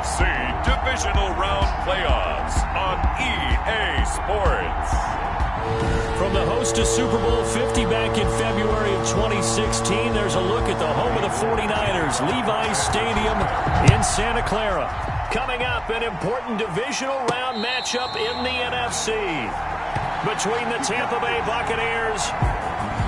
NFC Divisional Round Playoffs on EA Sports. From the host to Super Bowl 50 back in February of 2016, there's a look at the home of the 49ers, Levi's Stadium in Santa Clara. Coming up, an important divisional round matchup in the NFC between the Tampa Bay Buccaneers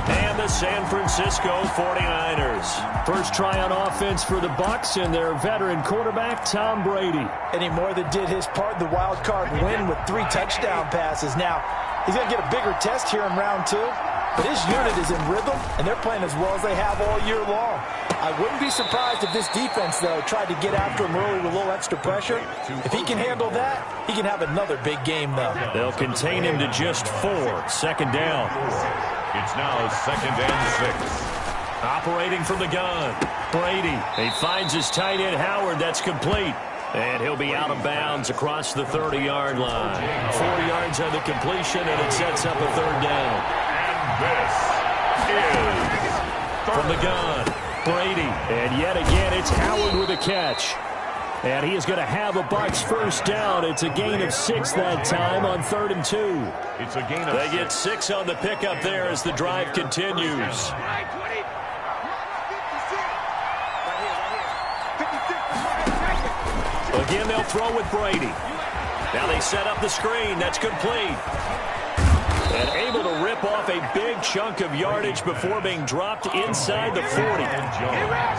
and the San Francisco 49ers. First try on offense for the Bucs and their veteran quarterback, Tom Brady. And he more than did his part in the wild card win with 3 touchdown passes. Now, he's going to get a bigger test here in round 2, but his unit is in rhythm, and they're playing as well as they have all year long. I wouldn't be surprised if this defense, though, tried to get after him early with a little extra pressure. If he can handle that, he can have another big game, though. They'll contain him to just 4. Second down. It's now 2nd and 6. Operating from the gun, Brady. He finds his tight end, Howard. That's complete. And he'll be out of bounds across the 30-yard line. 4 yards on the completion, and it sets up a 3rd down. And this is from the gun, Brady. And yet again, it's Howard with a catch. And he is going to have a Bucs first down. It's a gain of 6 that time on 3rd and 2. It's a gain of They get 6 on the pickup there as the drive continues. Again, they'll throw with Brady. Now they set up the screen. That's complete. And able to rip off a big chunk of yardage before being dropped inside the 40. And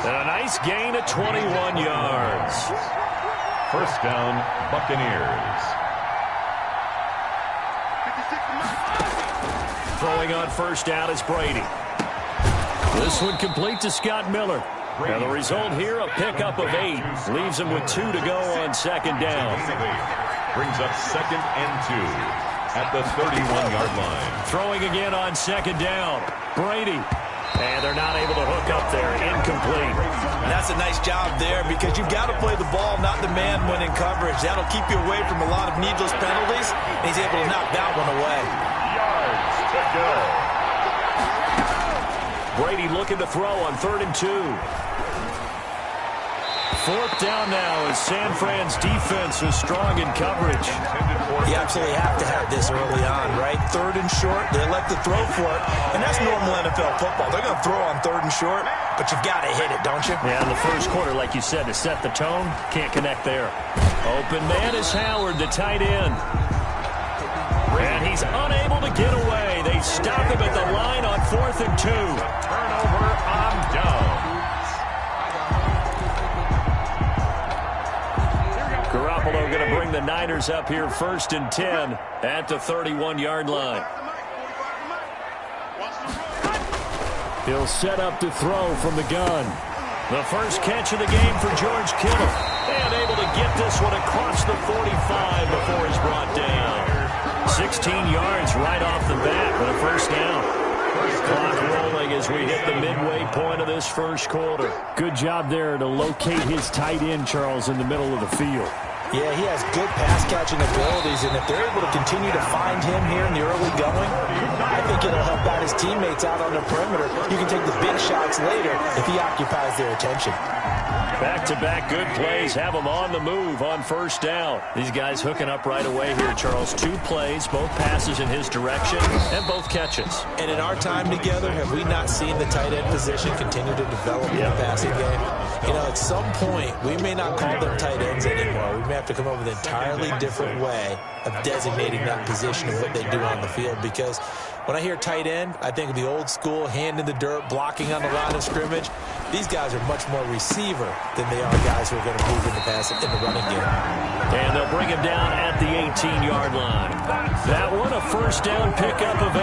a nice gain of 21 yards. First down, Buccaneers. Throwing on first down is Brady. This one complete to Scott Miller. Now the result here, a pickup of 8. Leaves him with 2 to go on second down. Brings up 2nd and 2 at the 31-yard line. Throwing again on second down. Brady. And they're not able to hook up there. Incomplete. And that's a nice job there because you've got to play the ball, not the man when in coverage. That'll keep you away from a lot of needless penalties. And he's able to knock that one away. Yards to go. Brady looking to throw on 3rd and 2. 4th down now as San Fran's defense is strong in coverage. You absolutely have to have this early on, right? 3rd and short, they elect to throw for it. And that's normal NFL football. They're going to throw on 3rd and short, but you've got to hit it, don't you? Yeah, in the first quarter, like you said, to set the tone, can't connect there. Open man is Howard, the tight end. And he's unable to get away. They stop him at the line on 4th and 2. Turnover on downs. Garoppolo going to bring the Niners up here 1st and 10 at the 31-yard line. He'll set up to throw from the gun. The first catch of the game for George Kittle. And able to get this one across the 45 before he's brought down. 16 yards right off the bat with a first down. Clock rolling as we hit the midway point of this first quarter. Good job there to locate his tight end, Charles, in the middle of the field. Yeah, he has good pass-catching abilities, and if they're able to continue to find him here in the early going, I think it'll help out his teammates out on the perimeter. You can take the big shots later if he occupies their attention. Back-to-back good plays have them on the move on first down. These guys hooking up right away here, Charles. 2 plays, both passes in his direction, and both catches. And in our time together, have we not seen the tight end position continue to develop in the passing game? You know, at some point, we may not call them tight ends anymore. We may have to come up with an entirely different way of designating that position and what they do on the field, because when I hear tight end, I think of the old school, hand in the dirt, blocking on the line of scrimmage. These guys are much more receiver than they are guys who are going to move in the passing in the running game. And they'll bring him down at the 18-yard line. That one, a first down pickup of 8.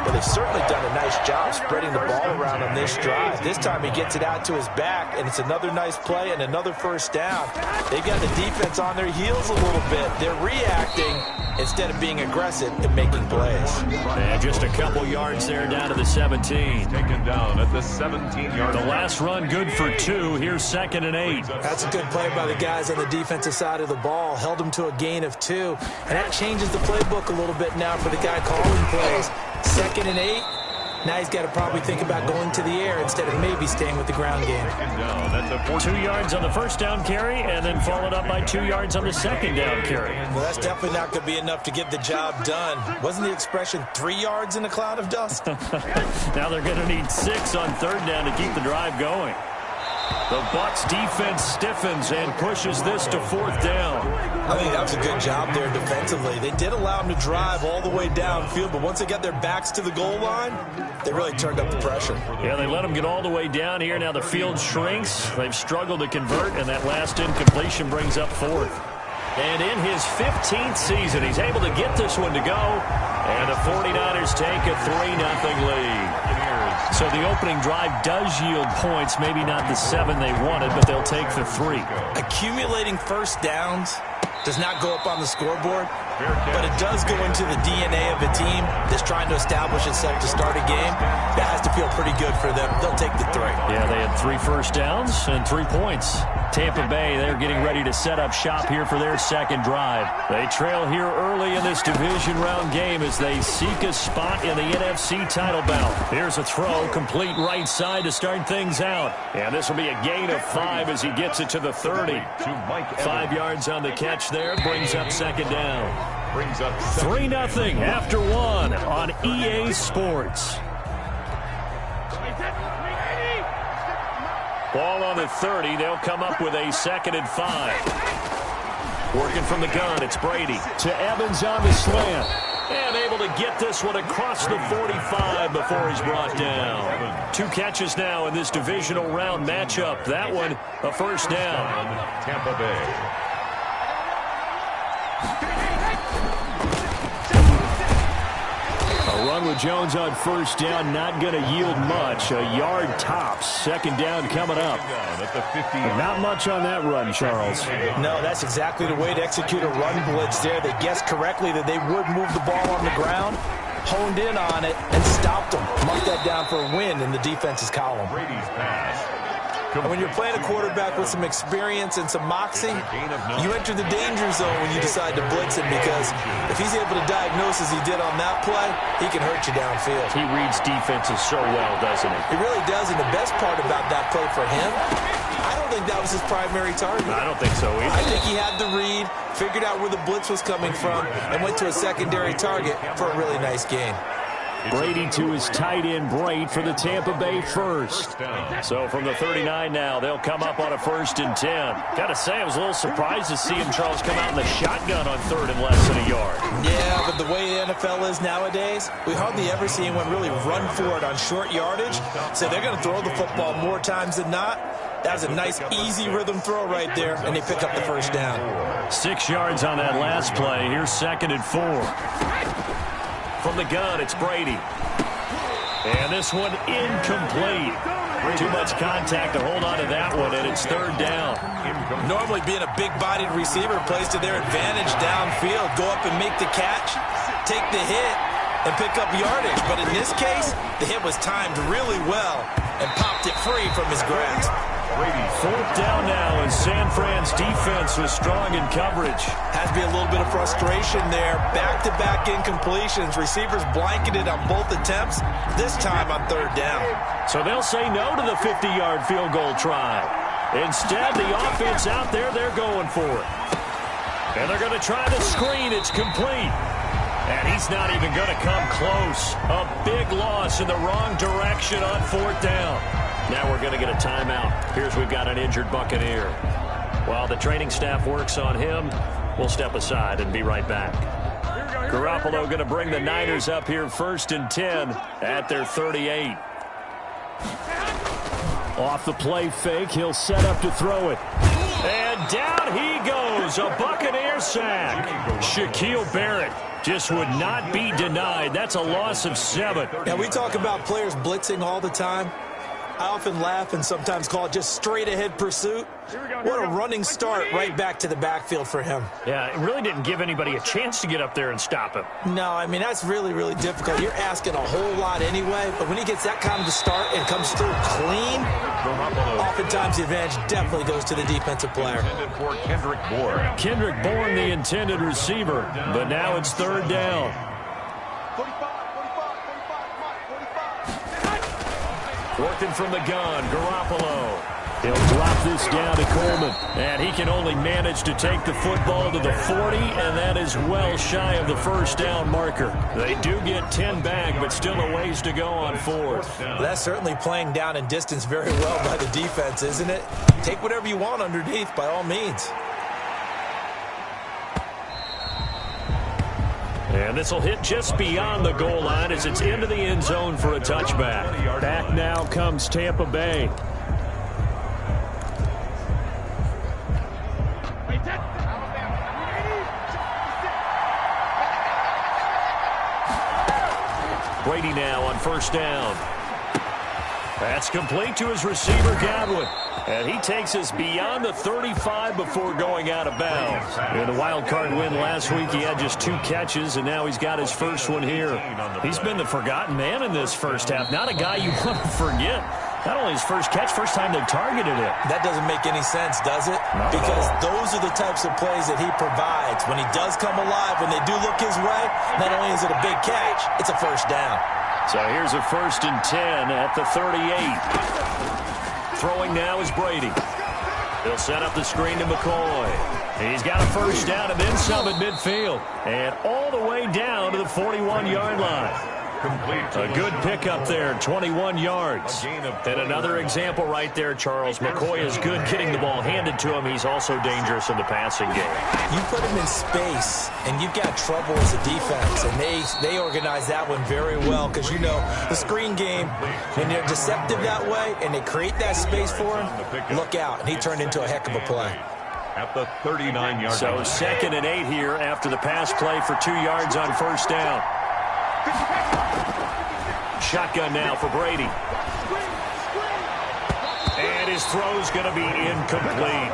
Well, they've certainly done a nice job spreading the ball around on this drive. This time he gets it out to his back, and it's another nice play and another first down. They've got the defense on their heels a little bit. They're reacting instead of being aggressive and making plays. And just a couple yards there down to the 17. Taken down at the 17-yard line. The last run good for 2. Here's 2nd and 8. That's a good play by the guys on the defensive side of the ball. Held them to a gain of 2. And that changes the playbook a little bit now for the guy calling plays. 2nd and 8. Now he's got to probably think about going to the air instead of maybe staying with the ground game. 2 yards on the first down carry, and then followed up by 2 yards on the second down carry. Well, that's definitely not going to be enough to get the job done. Wasn't the expression 3 yards in a cloud of dust? Now they're going to need 6 on third down to keep the drive going. The Bucs defense stiffens and pushes this to fourth down. I think that was a good job there defensively. They did allow them to drive all the way downfield, but once they got their backs to the goal line, they really turned up the pressure. Yeah, they let them get all the way down here. Now the field shrinks. They've struggled to convert, and that last incompletion brings up fourth. And in his 15th season, he's able to get this one to go, and the 49ers take a 3-0 lead. So the opening drive does yield points, maybe not the 7 they wanted, but they'll take the 3. Accumulating first downs does not go up on the scoreboard, but it does go into the DNA of a team that's trying to establish itself to start a game. That has to feel pretty good for them. They'll take the 3. Yeah, they had 3 first downs and 3 points. Tampa Bay, they're getting ready to set up shop here for their second drive. They trail here early in this division round game as they seek a spot in the NFC title bout. Here's a throw, complete right side to start things out. And this will be a gain of 5 as he gets it to the 30. 5 yards on the catch there, brings up second down. 3-0 after 1 on EA Sports. Ball on the 30. They'll come up with a 2nd and 5. Working from the gun, it's Brady to Evans on the slant. And able to get this one across the 45 before he's brought down. 2 catches now in this divisional round matchup. That one, a first down. Tampa Bay. A run with Jones on first down, not going to yield much. A yard tops. Second down coming up. Not much on that run, Charles. No, that's exactly the way to execute a run blitz there. They guessed correctly that they would move the ball on the ground, honed in on it, and stopped them. Mark that down for a win in the defense's column. Brady's pass. And when you're playing a quarterback with some experience and some moxie, you enter the danger zone when you decide to blitz him, because if he's able to diagnose as he did on that play, he can hurt you downfield. He reads defenses so well, doesn't he? He really does, and the best part about that play for him, I don't think that was his primary target. I don't think so either. I think he had the read, figured out where the blitz was coming from, and went to a secondary target for a really nice gain. Brady to his tight end, Braid, for the Tampa Bay first. So from the 39 now, they'll come up on a 1st and 10. Got to say, I was a little surprised to see him, Charles, come out in the shotgun on 3rd and less than a yard. Yeah, but the way the NFL is nowadays, we hardly ever see anyone really run for it on short yardage. So they're going to throw the football more times than not. That was a nice, easy rhythm throw right there, and they pick up the first down. 6 yards on that last play. Here's 2nd and 4. From the gun, it's Brady. And this one incomplete. Too much contact to hold on to that one, and it's 3rd down. Normally being a big-bodied receiver plays to their advantage downfield. Go up and make the catch, take the hit, and pick up yardage. But in this case, the hit was timed really well and popped it free from his grasp. 4th down now, and San Fran's defense was strong in coverage. Has to be a little bit of frustration there. Back-to-back incompletions. Receivers blanketed on both attempts, this time on 3rd down. So they'll say no to the 50-yard field goal try. Instead, the offense out there, they're going for it. And they're going to try the screen. It's complete. And he's not even going to come close. A big loss in the wrong direction on 4th down. Now we're going to get a timeout. Here's we've got an injured Buccaneer. While the training staff works on him, we'll step aside and be right back. Garoppolo going to bring the Niners up here 1st and 10 at their 38. Off the play fake, he'll set up to throw it. And down he goes, a Buccaneer sack. Shaquille Barrett just would not be denied. That's a loss of 7. Yeah, we talk about players blitzing all the time. I often laugh and sometimes call it just straight-ahead pursuit. What a running start right back to the backfield for him. Yeah, it really didn't give anybody a chance to get up there and stop him. No, I mean, that's really, really difficult. You're asking a whole lot anyway, but when he gets that kind of a start and comes through clean, oftentimes the advantage definitely goes to the defensive player. Kendrick Bourne, the intended receiver, but now it's 3rd down. Working from the gun, Garoppolo. He'll drop this down to Coleman. And he can only manage to take the football to the 40, and that is well shy of the first down marker. They do get 10 back, but still a ways to go on fourth. That's certainly playing down in distance very well by the defense, isn't it? Take whatever you want underneath, by all means. And this will hit just beyond the goal line as it's into the end zone for a touchback. Back now comes Tampa Bay. Brady now on first down. That's complete to his receiver, Godwin. And he takes us beyond the 35 before going out of bounds. In the wild card win last week, he had just 2 catches, and now he's got his first one here. He's been the forgotten man in this first half. Not a guy you want to forget. Not only his first catch, first time they targeted him. That doesn't make any sense, does it? Because those are the types of plays that he provides. When he does come alive, when they do look his way, not only is it a big catch, it's a first down. So here's a 1st and 10 at the 38. Throwing now is Brady. He'll set up the screen to McCoy. He's got a first down and then some at midfield. And all the way down to the 41-yard line. A good pickup there, 21 yards. And another example right there, Charles. McCoy is good getting the ball handed to him. He's also dangerous in the passing game. You put him in space, and you've got trouble as a defense. And they organize that one very well because, you know, the screen game, when they're deceptive that way and they create that space for him, look out. And he turned into a heck of a play. At the 39-yard line. So 2nd and 8 here after the pass play for 2 yards on first down. Shotgun now for Brady. And his throw's going to be incomplete.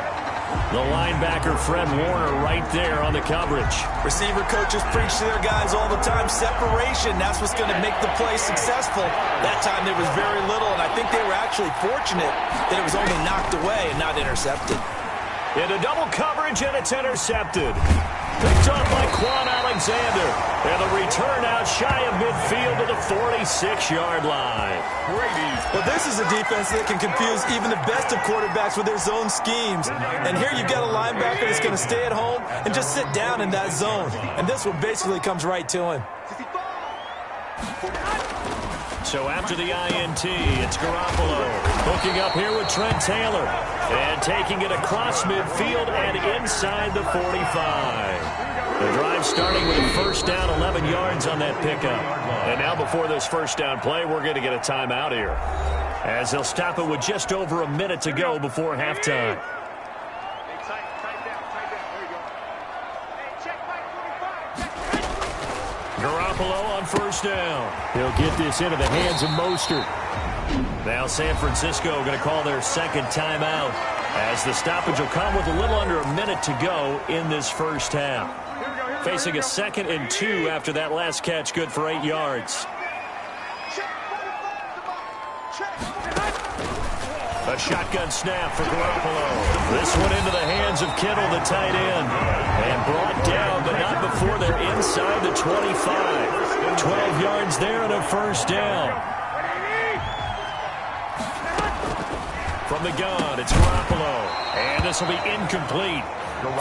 The linebacker, Fred Warner, right there on the coverage. Receiver coaches preach to their guys all the time. Separation, that's what's going to make the play successful. That time there was very little, and I think they were actually fortunate that it was only knocked away and not intercepted. Into double coverage, and it's intercepted. Picked off by Quan Alexander. And the return out shy of midfield to the 46-yard line. Well, this is a defense that can confuse even the best of quarterbacks with their zone schemes. And here you've got a linebacker that's going to stay at home and just sit down in that zone. And this one basically comes right to him. So after the INT, it's Garoppolo hooking up here with Trent Taylor and taking it across midfield and inside the 45. The drive starting with a first down, 11 yards on that pickup. And now before this first down play, we're going to get a timeout here as they'll stop it with just over a minute to go before halftime. Garoppolo on first down. He'll get this into the hands of Mostert. Now San Francisco going to call their second timeout as the stoppage will come with a little under a minute to go in this first half. Facing a 2nd and 2 after that last catch, good for 8 yards. A shotgun snap for Garoppolo. This one into the hands of Kittle, the tight end. And brought down, but not before they're inside the 25. 12 yards there and a first down. From the gun, it's Garoppolo. And this will be incomplete.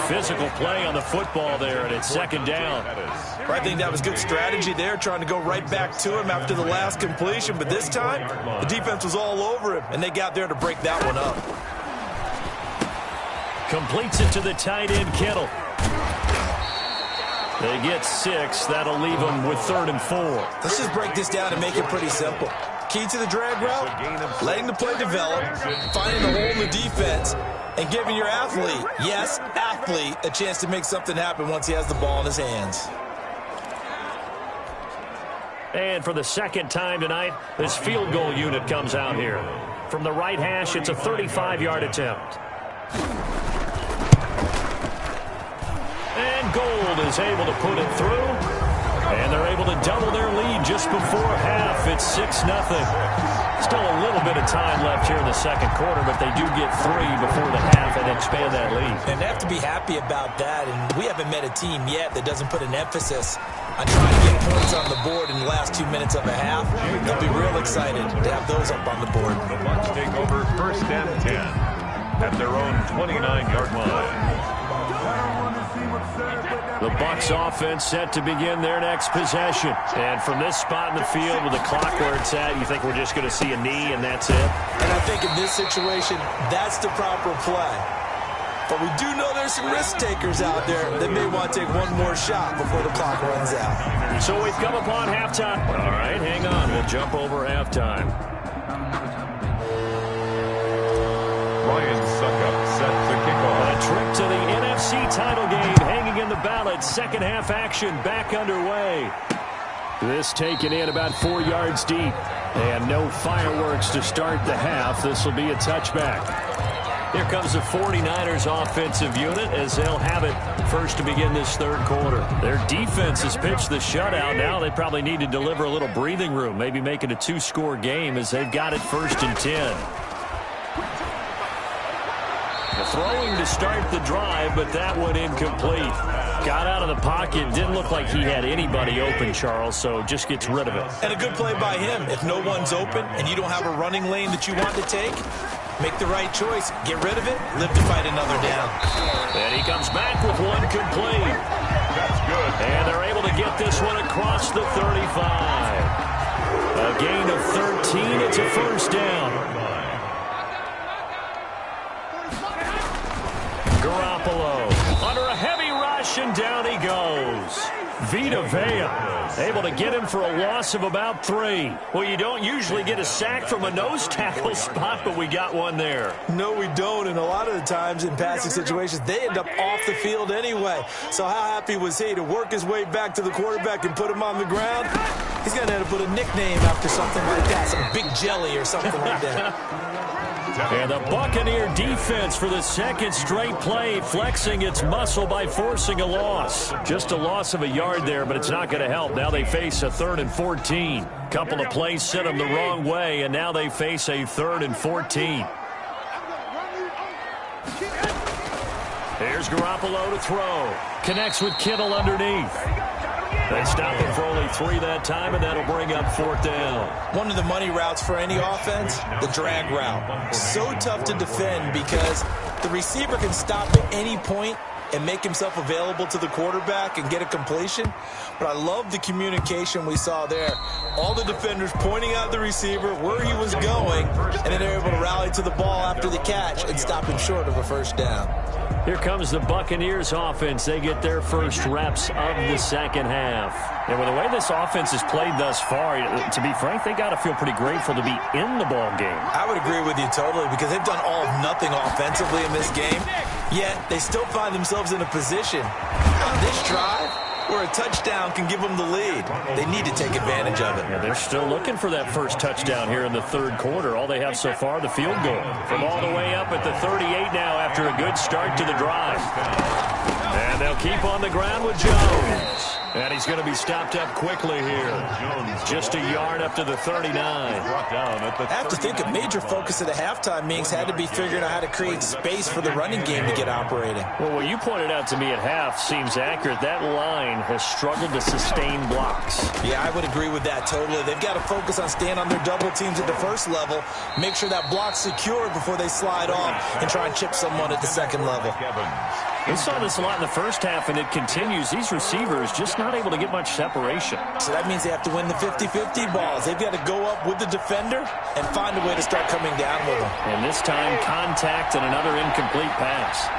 Physical play on the football there, and it's 2nd down. I think that was good strategy there, trying to go right back to him after the last completion. But this time, the defense was all over him, and they got there to break that one up. Completes it to the tight end, Kittle. They get 6. That'll leave them with 3rd and 4. Let's just break this down and make it pretty simple. Key to the drag route, letting the play develop, finding the hole in the defense, and giving your athlete, yes, athlete, a chance to make something happen once he has the ball in his hands. And for the second time tonight, this field goal unit comes out here. From the right hash, it's a 35-yard attempt. And Gold is able to put it through. And they're able to double their lead just before half. It's 6-0. Still a little bit of time left here in the second quarter, but they do get 3 before the half and expand that lead. And they have to be happy about that, and we haven't met a team yet that doesn't put an emphasis on trying to get points on the board in the last 2 minutes of a half. They'll be real excited to have those up on the board. The Bucs take over 1st and 10 at their own 29-yard line. The Bucs offense set to begin their next possession. And from this spot in the field with the clock where it's at, you think we're just going to see a knee and that's it? And I think in this situation, that's the proper play. But we do know there's some risk takers out there that may want to take one more shot before the clock runs out. So we've come upon halftime. All right, hang on. We'll jump over halftime. Ryan Suckup set to kick off. A trip to the NFC title game hanging in the balance. Second half action back underway. This taken in about 4 yards deep. And no fireworks to start the half. This will be a touchback. Here comes the 49ers offensive unit as they'll have it first to begin this third quarter. Their defense has pitched the shutout. Now they probably need to deliver a little breathing room, maybe make it a 2-score game as they've got it 1st and 10. Throwing to start the drive, but that one incomplete. Got out of the pocket. Didn't look like he had anybody open, Charles, so just gets rid of it. And a good play by him. If no one's open and you don't have a running lane that you want to take, make the right choice. Get rid of it. Live to fight another down. And he comes back with one complete. That's good. And they're able to get this one across the 35. A gain of 13. It's a first down. Garoppolo under a heavy rush, and down he goes. Vita Vea able to get him for a loss of about 3. Well, you don't usually get a sack from a nose tackle spot, but we got one there. No, we don't, and a lot of the times in passing situations, they end up off the field anyway. So how happy was he to work his way back to the quarterback and put him on the ground? He's going to have to put a nickname after something like that, some Big Jelly or something like that. And the Buccaneer defense for the second straight play, flexing its muscle by forcing a loss. Just a loss of a yard there, but it's not going to help. Now they face a 3rd and 14. Couple of plays sent them the wrong way, and now they face a 3rd and 14. Here's Garoppolo to throw. Connects with Kittle underneath. They stop him for only 3 that time, and that'll bring up 4th down. One of the money routes for any offense, the drag route. So tough to defend because the receiver can stop at any point and make himself available to the quarterback and get a completion. But I love the communication we saw there. All the defenders pointing out the receiver, where he was going, and then they're able to rally to the ball after the catch and stop him short of a first down. Here comes the Buccaneers offense. They get their first reps of the second half. And with the way this offense has played thus far, to be frank, they got to feel pretty grateful to be in the ball game. I would agree with you totally because they've done all of nothing offensively in this game, yet they still find themselves in a position on this drive where a touchdown can give them the lead. They need to take advantage of it. Yeah, they're still looking for that first touchdown here in the third quarter. All they have so far, the field goal. From all the way up at the 38 now after a good start to the drive. And they'll keep on the ground with Jones. And he's going to be stopped up quickly here. Just a yard up to the 39. I have to think a major focus of the halftime meetings had to be figuring out how to create space for the running game to get operating. Well, what you pointed out to me at half seems accurate. That line has struggled to sustain blocks. Yeah, I would agree with that totally. They've got to focus on staying on their double teams at the first level, make sure that block's secure before they slide off and try and chip someone at the second level. We saw this a lot in the first half, and it continues. These receivers just not able to get much separation. So that means they have to win the 50-50 balls. They've got to go up with the defender and find a way to start coming down with them. And this time, contact and another incomplete pass.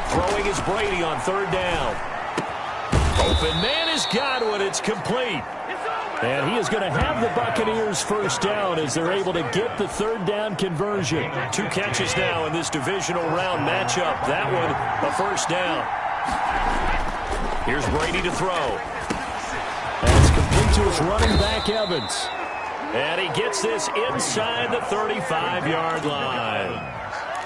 Throwing is Brady on 3rd down. Open man has got one. It's complete. And he is going to have the Buccaneers first down as they're able to get the 3rd down conversion. 2 catches now in this divisional round matchup. That one, a first down. Here's Brady to throw. And it's complete to his running back, Evans. And he gets this inside the 35-yard line.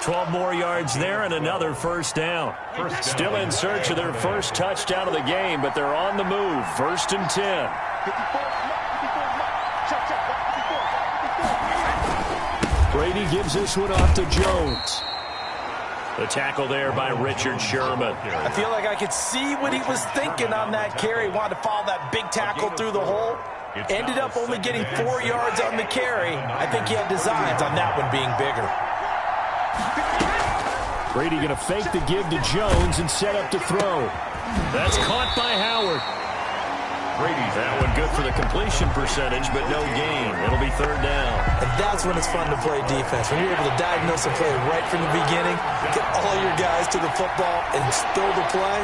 12 more yards there and another first down. Still in search of their first touchdown of the game, but they're on the move. 1st and 10. Brady gives this one off to Jones. The tackle there by Richard Sherman. I feel like I could see what he was thinking on that carry. Wanted to follow that big tackle through the hole. Ended up only getting 4 yards on the carry. I think he had designs on that one being bigger. Brady going to fake the give to Jones and set up to throw. That's caught by Howard. Brady, that one good for the completion percentage, but no gain. It'll be third down. And that's when it's fun to play defense. When you're able to diagnose a play right from the beginning, get all your guys to the football and throw the play,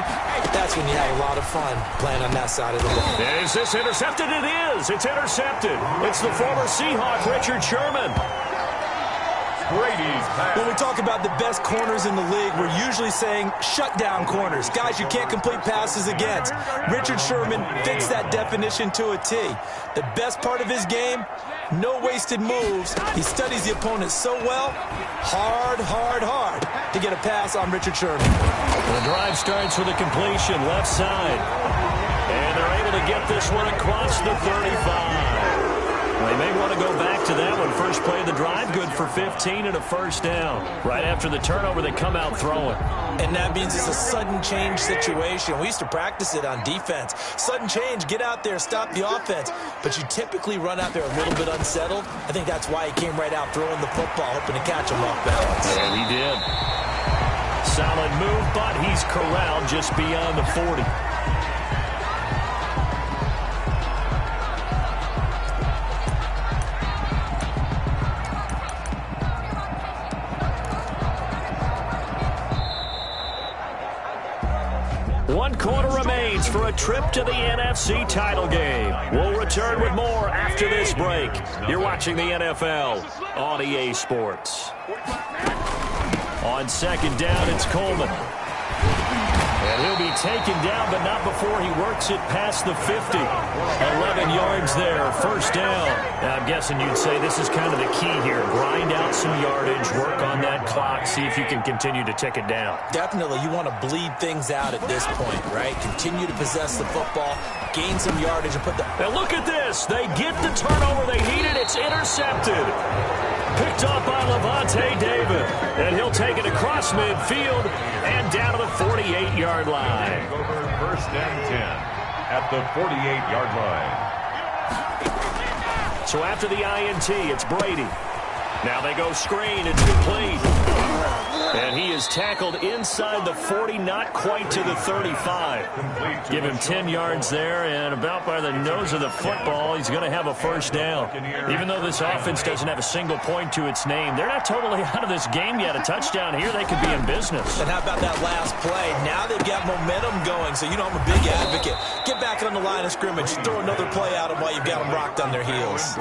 that's when you have a lot of fun playing on that side of the ball. Is this intercepted? It is. It's intercepted. It's the former Seahawk, Richard Sherman. Brady's pass. When we talk about the best corners in the league, we're usually saying shutdown corners, guys you can't complete passes against. Richard Sherman fits that definition to a T. The best part of his game, no wasted moves. He studies the opponent so well, hard to get a pass on Richard Sherman. The drive starts with a completion, left side. And they're able to get this one across the 35. They may want to go back to that one. First play of the drive, good for 15 and a first down. Right after the turnover, they come out throwing. And that means it's a sudden change situation. We used to practice it on defense. Sudden change, get out there, stop the offense. But you typically run out there a little bit unsettled. I think that's why he came right out throwing the football, hoping to catch him off balance. And he did. Solid move, but he's corralled just beyond the 40. One quarter remains for a trip to the NFC title game. We'll return with more after this break. You're watching the NFL on EA Sports. On second down, it's Coleman. And he'll be taken down, but not before he works it past the 50. 11 yards there, first down. Now, I'm guessing you'd say this is kind of the key here. Grind out some yardage, work on that clock, see if you can continue to tick it down. Definitely, you want to bleed things out at this point, right? Continue to possess the football, gain some yardage, and put the... Now look at this. They get the turnover they needed. It's intercepted. Picked up by Levante David. And he'll take it across midfield and down to the 48-yard line. Over first and 10 at the 48-yard line. So after the INT, it's Brady. Now they go screen. It's complete. And he is tackled inside the 40, not quite to the 35. Give him 10 yards there, and about by the nose of the football, he's going to have a first down. Even though this offense doesn't have a single point to its name, they're not totally out of this game yet. A touchdown here, they could be in business. And how about that last play? Now they've got momentum going, so you know I'm a big advocate. Get back on the line of scrimmage. Throw another play at them while you've got them rocked on their heels.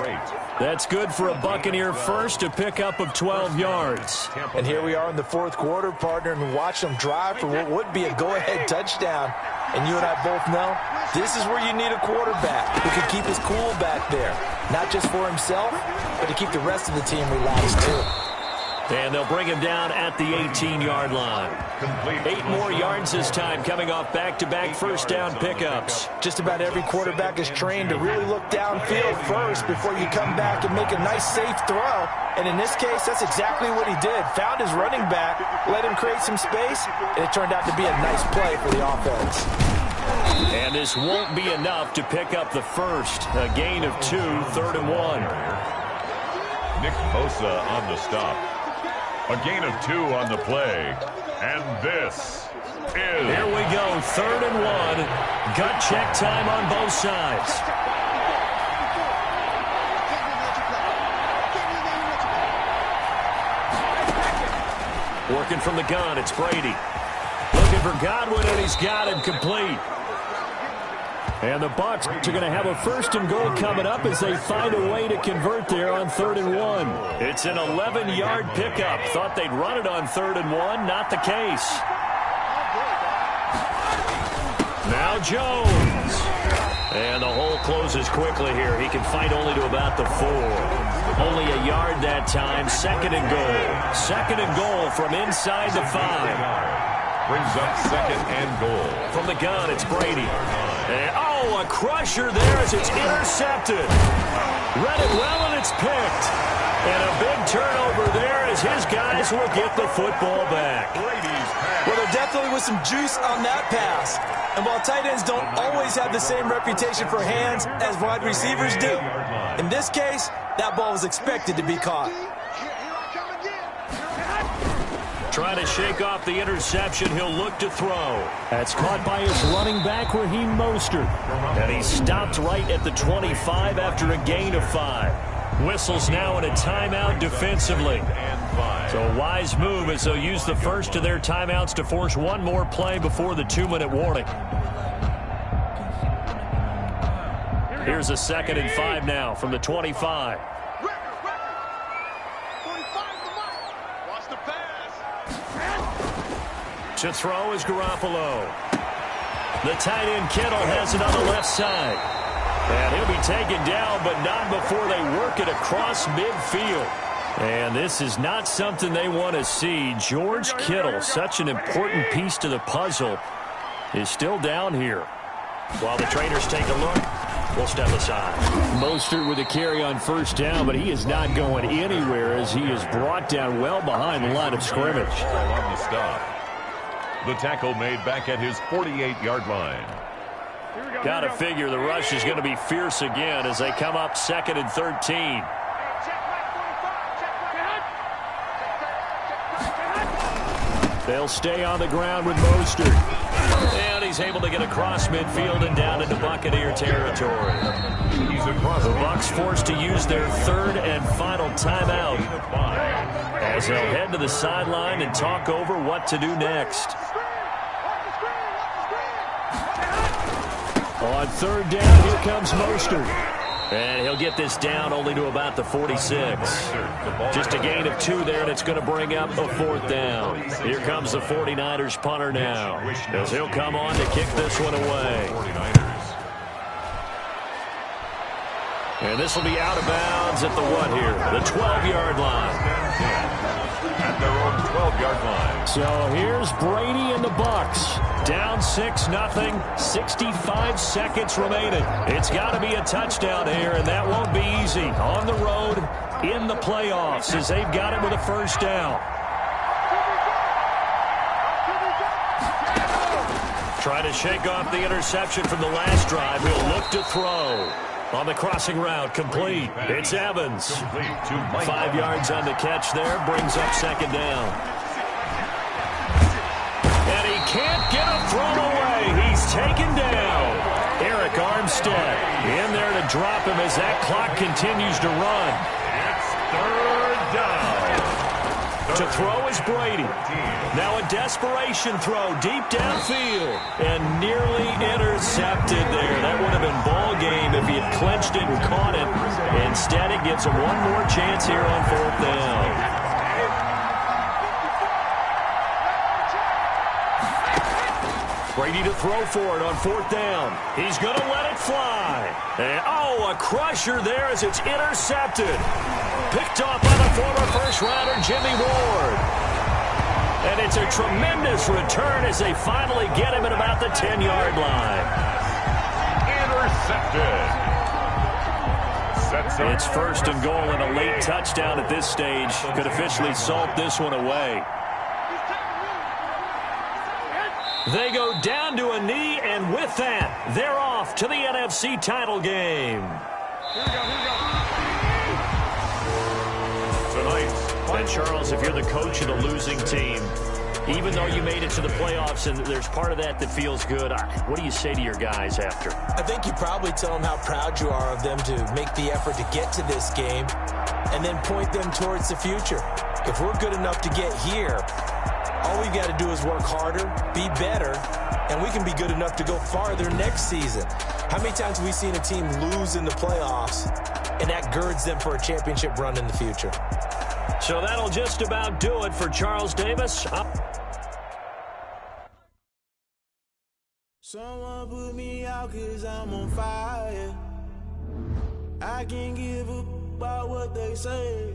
That's good for a Buccaneer first, a pickup of 12 yards. And here we are in the fourth quarter, partner, and watch them drive for what would be a go-ahead touchdown. And you and I both know this is where you need a quarterback who can keep his cool back there. Not just for himself, but to keep the rest of the team relaxed too. And they'll bring him down at the 18-yard line. 8 more yards this time, coming off back-to-back first down pickups. Just about every quarterback is trained to really look downfield first before you come back and make a nice, safe throw. And in this case, that's exactly what he did. Found his running back, let him create some space, and it turned out to be a nice play for the offense. And this won't be enough to pick up the first. A gain of 2, 3rd and 1. Nick Bosa on the stop. A gain of 2 on the play. And this is... Here we go, 3rd and 1. Gut check time on both sides. Working from the gun, it's Brady. Looking for Godwin, and he's got him complete. And the Bucs are going to have a 1st and goal coming up as they find a way to convert there on 3rd and 1. It's an 11-yard pickup. Thought they'd run it on 3rd and 1. Not the case. Now Jones. And the hole closes quickly here. He can fight only to about the 4. Only a yard that time. 2nd and goal. 2nd and goal from inside the 5. Brings up 2nd and goal. From the gun, it's Brady. And, oh, a crusher there as it's intercepted. Read it well, and it's picked. And a big turnover there as his guys will get the football back. Well, there definitely was some juice on that pass. And while tight ends don't always have the same reputation for hands as wide receivers do, in this case, that ball was expected to be caught. Trying to shake off the interception, he'll look to throw. That's caught by his running back, Raheem Mostert. And he stopped right at the 25 after a gain of 5. Whistles now in a timeout defensively. So a wise move as they'll use the first of their timeouts to force one more play before the 2-minute warning. Here's a 2nd and 5 now from the 25. To throw is Garoppolo. The tight end Kittle has it on the left side. And he'll be taken down, but not before they work it across midfield. And this is not something they want to see. George Kittle, such an important piece to the puzzle, is still down here. While the trainers take a look, we'll step aside. Mostert with a carry on first down, but he is not going anywhere as he is brought down well behind the line of scrimmage. On the stop. The tackle made back at his 48-yard line. Got to figure the rush is going to be fierce again as they come up 2nd and 13. They'll stay on the ground with Mostert. And he's able to get across midfield and down into Buccaneer territory. The Bucs forced to use their 3rd and final timeout as they'll head to the sideline and talk over what to do next. On 3rd down, here comes Mostert. And he'll get this down only to about the 46. Just a gain of 2 there, and it's going to bring up a 4th down. Here comes the 49ers punter now, as he'll come on to kick this one away. And this will be out of bounds at the what here? The 12-yard line. At their own 12-yard line. So here's Brady and the Bucs. Down 6-0, 65 seconds remaining. It's got to be a touchdown here, and that won't be easy. On the road, in the playoffs, as they've got it with a first down. Try to shake off the interception from the last drive. He'll look to throw. On the crossing route, complete. It's Evans. 5 yards on the catch there, brings up 2nd down. And he can't get a throw away. He's taken down. Eric Armstead in there to drop him as that clock continues to run. It's 3rd down. To throw is Brady. Now a desperation throw deep downfield. And nearly intercepted there. That would have been ball game if he had clinched it and caught it. Instead, it gives him one more chance here on 4th down. Brady to throw for it on 4th down. He's going to let it fly. And, a crusher there as it's intercepted. Picked off by the former first-rounder Jimmy Ward. And it's a tremendous return as they finally get him at about the 10-yard line. Intercepted. It's 1st and goal and a late touchdown at this stage. Could officially salt this one away. They go down to a knee, and with that, they're off to the NFC title game. Tonight, and Charles, if you're the coach of the losing team, even though you made it to the playoffs and there's part of that that feels good, what do you say to your guys after? I think you probably tell them how proud you are of them to make the effort to get to this game and then point them towards the future. If we're good enough to get here, all we've got to do is work harder, be better, and we can be good enough to go farther next season. How many times have we seen a team lose in the playoffs, and that girds them for a championship run in the future? So that'll just about do it for Charles Davis. Someone put me out 'cause I'm on fire. I can't give up about what they say.